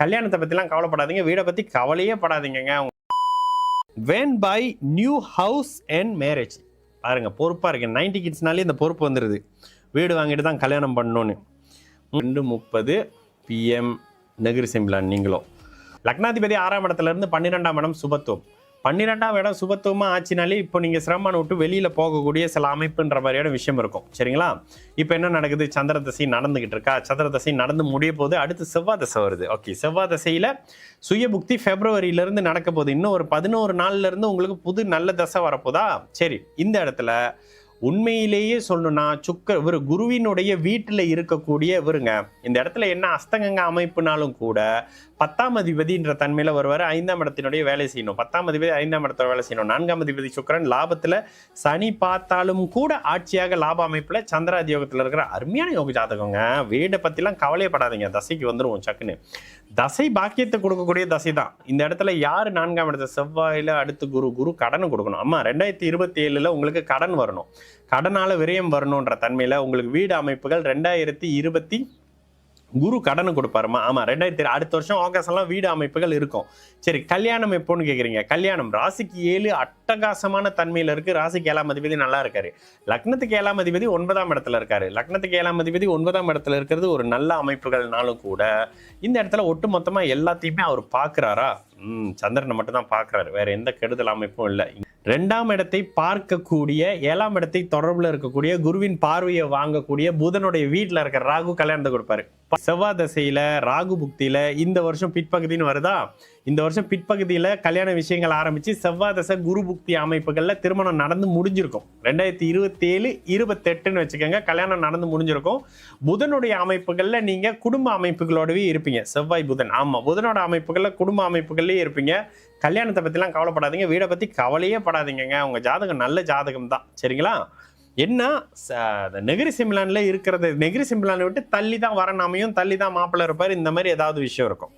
கல்யாணத்தை பற்றிலாம் கவலைப்படாதீங்க, வீடை பற்றி கவலையே படாதீங்கங்க. When buy new house and marriage. பாருங்க, பொறுப்பாக இருக்கு. 90 கிட்ஸ்னாலே இந்த பொறுப்பு வந்துடுது. வீடு வாங்கிட்டு தான் கல்யாணம் பண்ணணும்னு. 2:30 PM நெகிரி சிம்பிளான். நீங்களும் லக்னாதிபதி 6ஆம் இடத்துல இருந்து 12ஆம் இடம் சுபத்துவம். 12ஆம் இடம் சுபத்துவமாக ஆச்சுனாலே இப்போ நீங்கள் சிரமமான விட்டு வெளியில் போகக்கூடிய சில அமைப்புன்ற மாதிரியான விஷயம் இருக்கும். சரிங்களா? இப்போ என்ன நடக்குது? சந்திர தசை நடந்துகிட்டு இருக்கா? சந்திர தசை நடந்து முடிய போது அடுத்து செவ்வாய் தசை வருது. ஓகே, செவ்வாய் தசையில் சுயபுக்தி பிப்ரவரியிலேருந்து நடக்க போகுது. இன்னும் ஒரு 11 நாள்ல இருந்து உங்களுக்கு புது நல்ல தசை வரப்போதா? சரி, இந்த இடத்துல உண்மையிலேயே சொல்லணும்னா இவர் குருவினுடைய வீட்டில் இருக்கக்கூடிய இவருங்க. இந்த இடத்துல என்ன அஸ்தங்கங்க அமைப்புனாலும் கூட 10ஆம் அதிபதின்ற தன்மையில் வருவார். 5ஆம் இடத்தினுடைய வேலை செய்யணும். 10ஆம் அதிபதி 5ஆம் இடத்துல வேலை செய்யணும். 4ஆம் அதிபதி சுக்கிரன் லாபத்தில், சனி பார்த்தாலும் கூட ஆட்சியாக லாப அமைப்பில் சந்திராதியோகத்தில் இருக்கிற அருமையான யோக ஜாதகங்க. வீடை பற்றிலாம் கவலையப்படாதீங்க, தசைக்கு வந்துடுவோம் சக்குன்னு. தசை பாக்கியத்தை கொடுக்கக்கூடிய தசை தான். இந்த இடத்துல யார் 4ஆம் இடத்துல செவ்வாயில் அடுத்து குரு கடனை கொடுக்கணும். ஆமாம், 2027 உங்களுக்கு கடன் வரணும். கடனால விரயம் வரணுன்ற தன்மையில் உங்களுக்கு வீடு அமைப்புகள் 2020 குரு கடனை கொடுப்பாருமா. ஆமா, 2000 அடுத்த வருஷம் ஆகஸ்ட் எல்லாம் வீடு அமைப்புகள் இருக்கும். சரி, கல்யாணம் எப்போன்னு கேட்குறீங்க? கல்யாணம் ராசிக்கு 7 அட்டகாசமான தன்மையில் இருக்கு. ராசிக்கு 7ஆம் அதிபதி நல்லா இருக்காரு. லக்னத்துக்கு 7ஆம் அதிபதி 9ஆம் இடத்துல இருக்காரு. லக்னத்துக்கு 7ஆம் அதிபதி 9ஆம் இடத்துல இருக்கிறது ஒரு நல்ல அமைப்புகள்னாலும் கூட இந்த இடத்துல ஒட்டு மொத்தமா எல்லாத்தையுமே அவர் பார்க்கிறாரா? சந்திரனை மட்டும் தான் பார்க்கிறாரு, வேற எந்த கெடுதல் அமைப்பும் இல்லை. 2ஆம் இடத்தை பார்க்கக்கூடிய, 7ஆம் இடத்தை தொடர்புல இருக்கக்கூடிய, குருவின் பார்வையை வாங்கக்கூடிய புதனுடைய வீட்டில் இருக்கிற ராகு கல்யாணத்தை கொடுப்பாரு. செவ்வாய் தசையில ராகு புக்தியில இந்த வருஷம் பிற்பகுதின்னு வருதா? இந்த வருஷம் பிற்பகுதியில கல்யாண விஷயங்கள் ஆரம்பிச்சு செவ்வாய் தசை குரு புக்தி அமைப்புகள்ல திருமணம் நடந்து முடிஞ்சிருக்கும். 2027 28ன்னு வச்சுக்கோங்க, கல்யாணம் நடந்து முடிஞ்சிருக்கும். புதனுடைய அமைப்புகள்ல நீங்க குடும்ப அமைப்புகளோடவே இருப்பீங்க. செவ்வாய் புதன், ஆமா, புதனோட அமைப்புகள்ல குடும்ப அமைப்புகள்லயே இருப்பீங்க. கல்யாணத்தை பற்றிலாம் கவலைப்படாதீங்க, வீடை பற்றி கவலையே படாதீங்கங்க. உங்கள் ஜாதகம் நல்ல ஜாதகம் தான். சரிங்களா? என்ன நெகிரி சிம்பிளான்ல இருக்கிறது, நெகிரி சிம்பிளானை விட்டு தள்ளி தான் வரணும் அமையும், தள்ளி தான் மாப்பிள்ளை இருப்பார், இந்த மாதிரி ஏதாவது விஷயம் இருக்கும்.